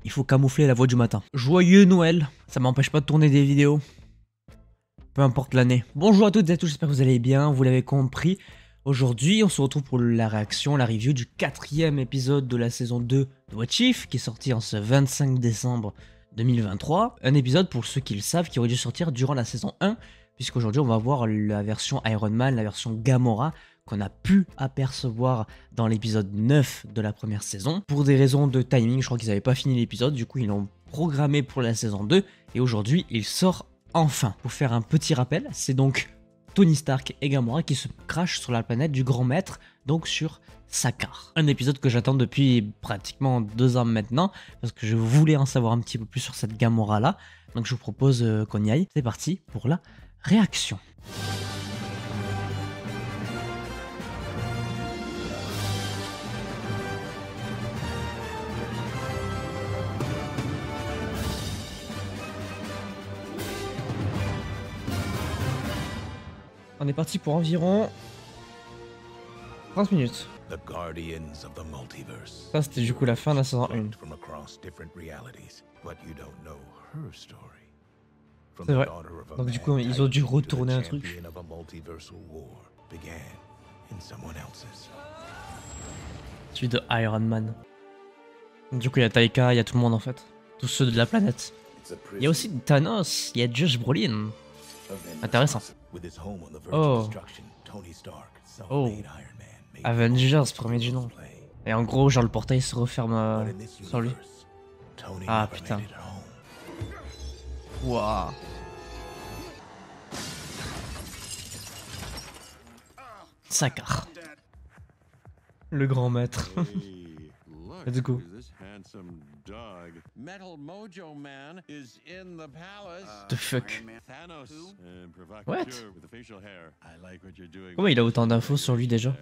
Il faut camoufler la voix du matin. Joyeux Noël. Ça m'empêche pas de tourner des vidéos. Peu importe l'année. Bonjour à toutes et à tous, j'espère que vous allez bien. Vous l'avez compris. Aujourd'hui, on se retrouve pour la réaction, la review du 4e épisode de la saison 2 de What If, qui est sorti en ce 25 décembre 2023. Un épisode, pour ceux qui le savent, qui aurait dû sortir durant la saison 1, puisqu'aujourd'hui on va voir la version Iron Man, la version Gamora, qu'on a pu apercevoir dans l'épisode 9 de la première saison. Pour des raisons de timing, je crois qu'ils n'avaient pas fini l'épisode, du coup ils l'ont programmé pour la saison 2, et aujourd'hui il sort enfin. Pour faire un petit rappel, c'est donc Tony Stark et Gamora qui se crachent sur la planète du Grand Maître, donc sur Sakaar. Un épisode que j'attends depuis pratiquement 2 ans maintenant, parce que je voulais en savoir un petit peu plus sur cette Gamora là, donc je vous propose qu'on y aille. C'est parti pour la réaction. On est parti pour environ 30 minutes. Ça c'était du coup la fin de la saison 1. C'est vrai. Donc du coup ils ont dû retourner un truc. Celui de Iron Man. Du coup il y a Taika, il y a tout le monde en fait. Tous ceux de la planète. Il y a aussi Thanos, il y a Josh Brolin. Intéressant. Oh. Oh. Avengers, premier du nom. Et en gros, genre le portail se referme sur lui. Ah putain. Waouh. Sakaar. Le grand maître. Let's go. The fuck. What? Comment il a autant d'infos sur lui déjà?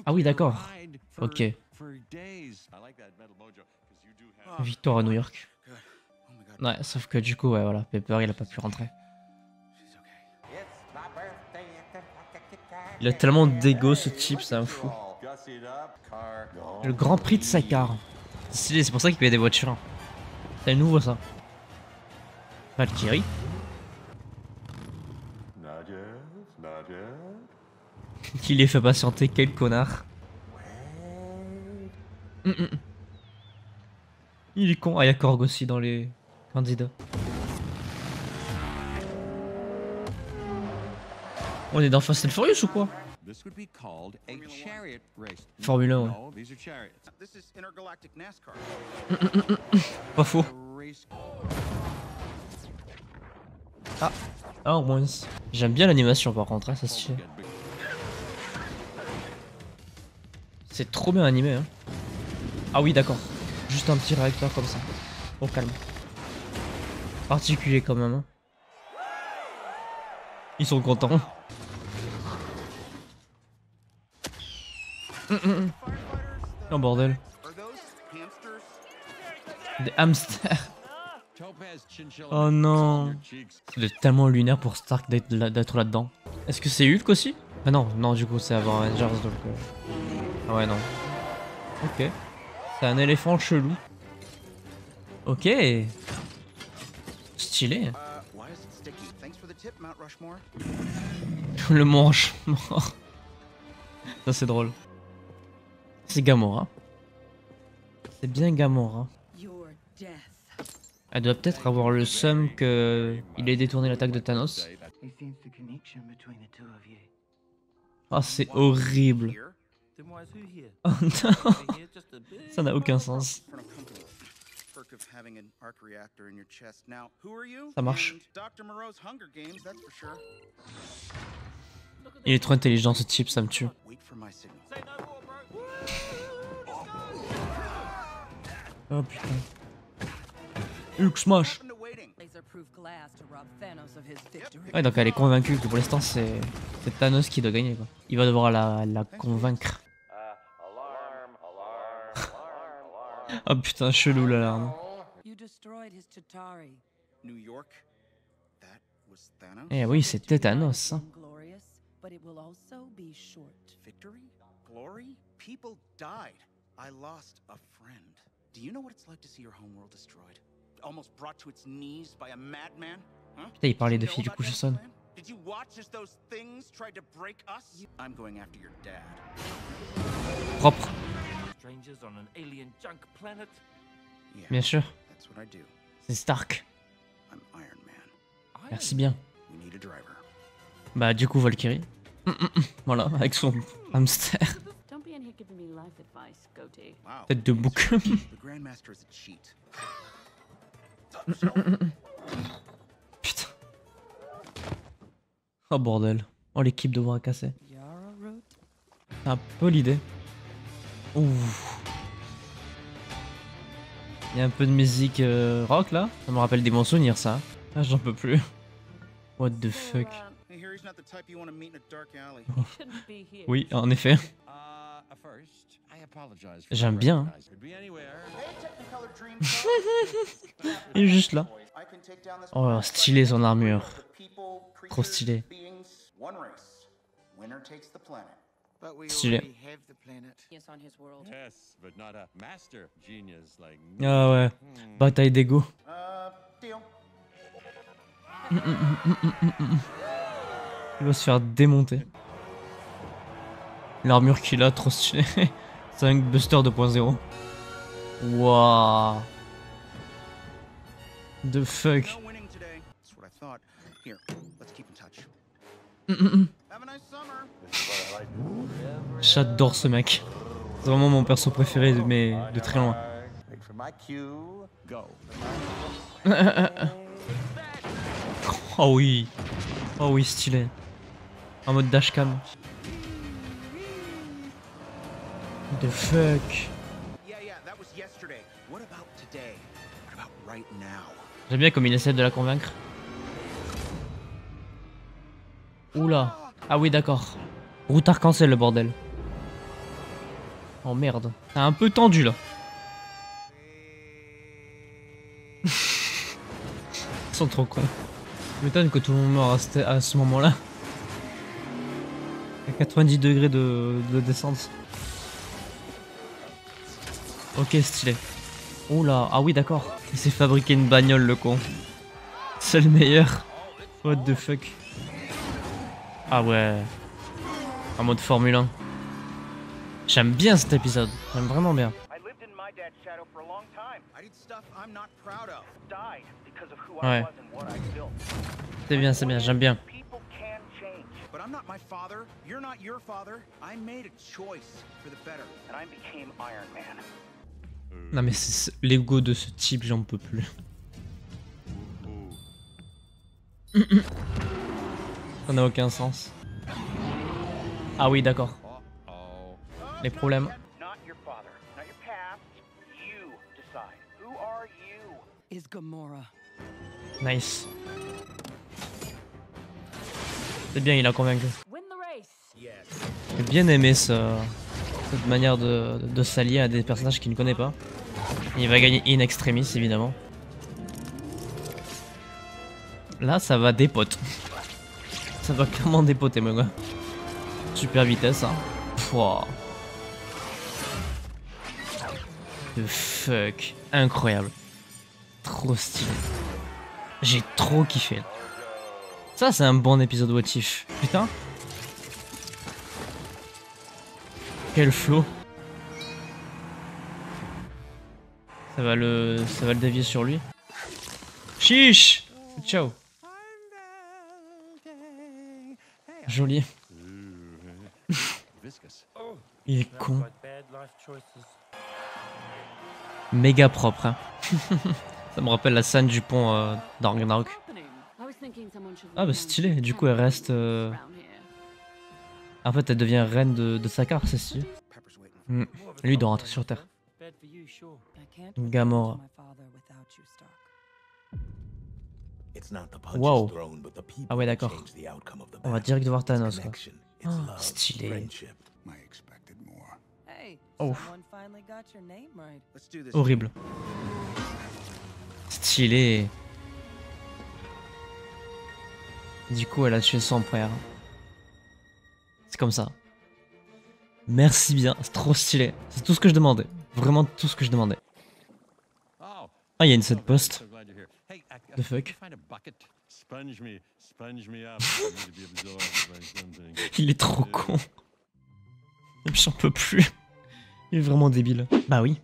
Ah oui d'accord. Ok. Victoire à New York. Ouais, sauf que du coup, ouais voilà, Pepper il a pas pu rentrer. Il a tellement d'ego ce type, c'est un fou. Le Grand Prix de Sakaar. C'est stylé, c'est pour ça qu'il paye des voitures. C'est nouveau ça. Valkyrie. Qui les fait patienter, quel connard. Il est con. Ah, il y a Korg aussi dans les candidats. On est dans Fast and Furious ou quoi? Formule 1, ouais. Pas faux. Ah, ah au moins. J'aime bien l'animation par contre, hein, ça se fait. C'est trop bien animé, hein. Ah oui, d'accord. Juste un petit réacteur comme ça. Au calme. Particulier quand même, hein. Ils sont contents. Oh bordel. Des hamsters. Oh non. C'est tellement lunaire pour Stark d'être là-dedans. Est-ce que c'est Hulk aussi? Ah non, non du coup c'est avant Avengers donc... Ah ouais non. Ok. C'est un éléphant chelou. Ok. Stylé. Le manche mort. Ça c'est drôle. C'est Gamora. C'est bien Gamora. Elle doit peut-être avoir le seum qu'il ait détourné l'attaque de Thanos. Oh c'est horrible. Oh non. Ça n'a aucun sens. Ça marche. Il est trop intelligent ce type, ça me tue. Oh putain. Hulk smash. Ouais donc elle est convaincue que pour l'instant c'est Thanos qui doit gagner quoi. Il va devoir la convaincre. Oh putain chelou l'alarme. Eh oui c'était Thanos hein. I lost a friend. Do you know what it's like to see your homeworld destroyed? Almost brought to its knees by a madman? Huh? Putain, il parlait de Philippe Couchesson. Did you watch as those things tried to break us? I'm going after your dad. Propre. Strangers on an alien junk planet. Yeah, Bien sûr. that's what I do. C'est Stark. I'm Iron Man. Merci bien. We need a driver. Bah du coup Valkyrie. Voilà, avec son hamster. Don't be in here giving me life advice, Goatee. Wow. Tête de bouc. The Grandmaster is a cheat. Putain. Oh bordel. Oh l'équipe de bras cassés. C'est un peu l'idée. Ouh. Il y a un peu de musique rock là. Ça me rappelle des bons souvenirs ça. Ah j'en peux plus. What the fuck. I hear he's not the type you want to meet in a dark alley. Shouldn't be here. Oui, en effet. First, I apologize for J'aime bien. Hein. Could be anywhere. Hey, Technicolor Dreamcoat. Il est juste là. I can take down this Oh, planet stylé son armure. the people, Trop creatures, stylé. beings, one race. Winner takes the planet. But we Stylé. already have the planet. Yes, on his world. Yes, but not a master genius like me. Ah ouais. Bataille d'ego. Deal. Il va se faire démonter. L'armure qu'il a, trop stylé. C'est un Buster 2.0. Waouh. The fuck. No winning today. That's what I thought. Here, let's keep in touch. Have a nice summer. J'adore ce mec. C'est vraiment mon perso préféré mais de très loin. Wait for my cue. Go. Oh oui. Oh oui, stylé. En mode dashcam. The fuck. Yeah, that was yesterday. What about today? What about right now? J'aime bien comme il essaie de la convaincre. Oula. Ah oui, d'accord. Route arc-en-ciel le bordel. Oh merde. C'est un peu tendu là. Ils sont trop cons. Je m'étonne que tout le monde meurt à ce moment-là. À 90 degrés de descente. Ok, stylé. Oula, ah oui, d'accord. Il s'est fabriqué une bagnole, le con. C'est le meilleur. What the fuck. Ah ouais. En mode Formule 1. J'aime bien cet épisode. J'aime vraiment bien. I lived in my dad's shadow for a long time. I did stuff I'm not proud of. Died because of who Ouais. I was and what I built. C'est bien, j'aime bien. People can change, But I'm not my father. You're not your father. I made a choice for the better. and I became Iron Man. Non mais l'ego de ce type, j'en peux plus. Ça n'a aucun sens. Ah oui, d'accord. Les problèmes. Not your father, not your past. You decide. Who are you? Is Gamora. Nice. C'est bien, il a convaincu. Win the race. J'ai bien aimé cette manière de s'allier à des personnages qu'il ne connaît pas. Il va gagner in extremis, évidemment. Là, ça va dépoter. Ça va clairement dépoter, mon gars. Super vitesse, hein. Pouah. The fuck. Incroyable. Trop stylé. J'ai trop kiffé. Ça, c'est un bon épisode What If. Putain. Quel flow. Ça va le dévier sur lui. Chiche. Ciao. Joli. Viscous. Il est con. Bad life choices. Méga propre. Hein. Ça me rappelle la scène du pont dans Ragnarok. Happening. I was thinking someone should Ah bah stylé. Du coup, elle reste. around here. En fait, elle devient reine de Sakaar, c'est stylé. Pepper's waiting. Lui, il doit rentrer sur Terre. Bad for you, sure. Gamora. Wow. Ah ouais, d'accord. On va direct voir Thanos, quoi. Oh, stylé. I expected more. Hey, Oh. someone finally got your name right. Let's do this. Horrible. Stylé. Du coup, elle a tué son frère. C'est comme ça. Merci bien, c'est trop stylé. C'est tout ce que je demandais. Vraiment tout ce que je demandais. Oh, Ah, il y a une set post. so glad you're here. Hey, The fuck? can you find a bucket? Sponge me up. I need to be absorbed by something. Il est trop con. J'en peux plus. Il est vraiment débile. Bah oui.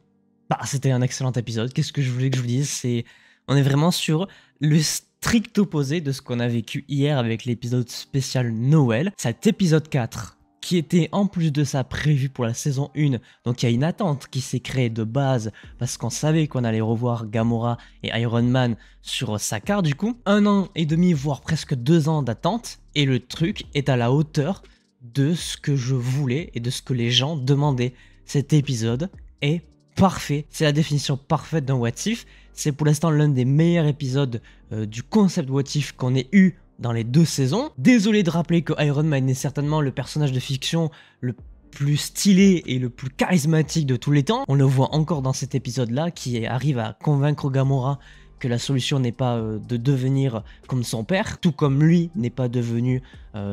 Bah c'était un excellent épisode. Qu'est-ce que je voulais que je vous dise? C'est... On est vraiment sur le strict opposé de ce qu'on a vécu hier avec l'épisode spécial Noël. Cet épisode 4, qui était en plus de ça prévu pour la saison 1. Donc il y a une attente qui s'est créée de base parce qu'on savait qu'on allait revoir Gamora et Iron Man sur Sakaar du coup. 1 an et demi, voire presque 2 ans d'attente. Et le truc est à la hauteur de ce que je voulais et de ce que les gens demandaient. Cet épisode est parfait. C'est la définition parfaite d'un What If. C'est pour l'instant l'un des meilleurs épisodes du concept What If qu'on ait eu dans les 2 saisons. Désolé de rappeler que Iron Man est certainement le personnage de fiction le plus stylé et le plus charismatique de tous les temps. On le voit encore dans cet épisode-là qui arrive à convaincre Gamora que la solution n'est pas de devenir comme son père, tout comme lui n'est pas devenu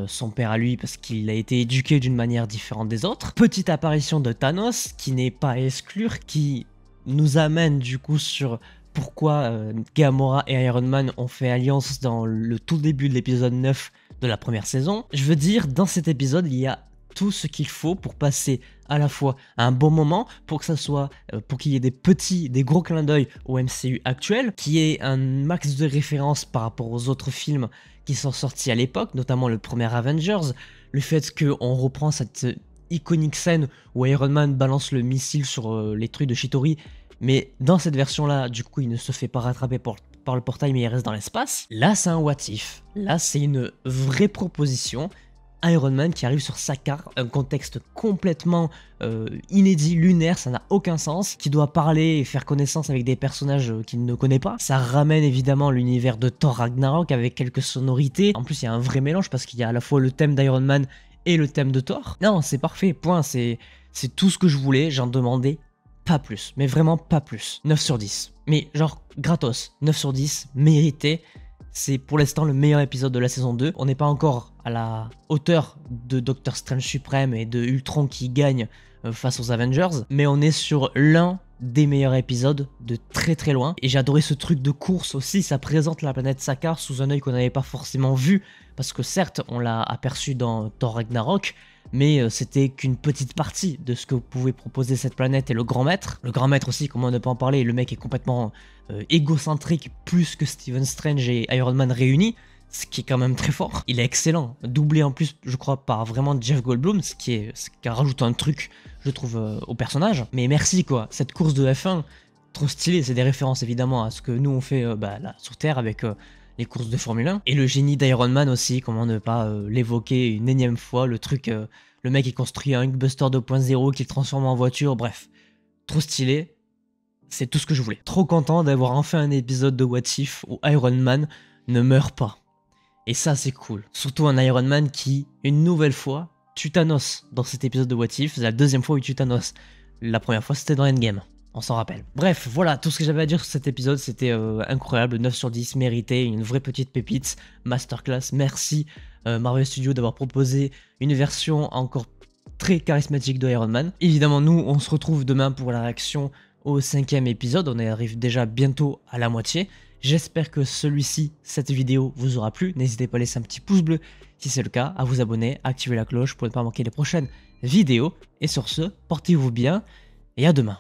son père à lui parce qu'il a été éduqué d'une manière différente des autres. Petite apparition de Thanos qui n'est pas à exclure, qui nous amène du coup sur pourquoi Gamora et Iron Man ont fait alliance dans le tout début de l'épisode 9 de la première saison. Je veux dire, dans cet épisode, il y a tout ce qu'il faut pour passer à la fois un bon moment, pour que ça soit, pour qu'il y ait des gros clins d'œil au MCU actuel, qu'il y ait un max de références par rapport aux autres films qui sont sortis à l'époque, notamment le premier Avengers, le fait qu'on reprend cette iconique scène où Iron Man balance le missile sur les trucs de Chitauri, mais dans cette version-là, du coup, il ne se fait pas rattraper par le portail, mais il reste dans l'espace. Là, c'est un what if. Là, c'est une vraie proposition. Iron Man qui arrive sur Sakaar, un contexte complètement inédit, lunaire, ça n'a aucun sens, qui doit parler et faire connaissance avec des personnages qu'il ne connaît pas. Ça ramène évidemment l'univers de Thor Ragnarok avec quelques sonorités. En plus, il y a un vrai mélange parce qu'il y a à la fois le thème d'Iron Man et le thème de Thor. Non, c'est parfait, point, c'est tout ce que je voulais, j'en demandais pas plus, mais vraiment pas plus. 9 sur 10. Mais genre gratos, 9 sur 10, mérité. C'est pour l'instant le meilleur épisode de la saison 2. On n'est pas encore à la hauteur de Doctor Strange Suprême et de Ultron qui gagne face aux Avengers, mais on est sur l'un des meilleurs épisodes de très très loin. Et j'ai adoré ce truc de course aussi, ça présente la planète Sakaar sous un œil qu'on n'avait pas forcément vu, parce que certes on l'a aperçu dans Thor Ragnarok, mais c'était qu'une petite partie de ce que pouvait proposer cette planète et le Grand Maître. Le Grand Maître aussi, comment ne pas en parler, le mec est complètement égocentrique, plus que Stephen Strange et Iron Man réunis, ce qui est quand même très fort. Il est excellent, doublé en plus, je crois, par vraiment Jeff Goldblum, ce qui rajoute un truc, je trouve, au personnage. Mais merci quoi, cette course de F1, trop stylée, c'est des références évidemment à ce que nous on fait là, sur Terre avec les courses de Formule 1. Et le génie d'Iron Man aussi, comment ne pas l'évoquer une énième fois, le truc, le mec il construit un Hulkbuster 2.0 qu'il transforme en voiture, bref, trop stylé. C'est tout ce que je voulais. Trop content d'avoir enfin un épisode de What If où Iron Man ne meurt pas. Et ça c'est cool. Surtout un Iron Man qui, une nouvelle fois, tue Thanos dans cet épisode de What If. C'est la deuxième fois où il tue Thanos. La première fois c'était dans Endgame. On s'en rappelle. Bref, voilà, tout ce que j'avais à dire sur cet épisode, c'était incroyable, 9 sur 10, mérité, une vraie petite pépite, masterclass. Merci Marvel Studios d'avoir proposé une version encore très charismatique de Iron Man. Évidemment, nous, on se retrouve demain pour la réaction au 5e épisode, on arrive déjà bientôt à la moitié. J'espère que celui-ci, cette vidéo, vous aura plu. N'hésitez pas à laisser un petit pouce bleu si c'est le cas, à vous abonner, à activer la cloche pour ne pas manquer les prochaines vidéos. Et sur ce, portez-vous bien et à demain.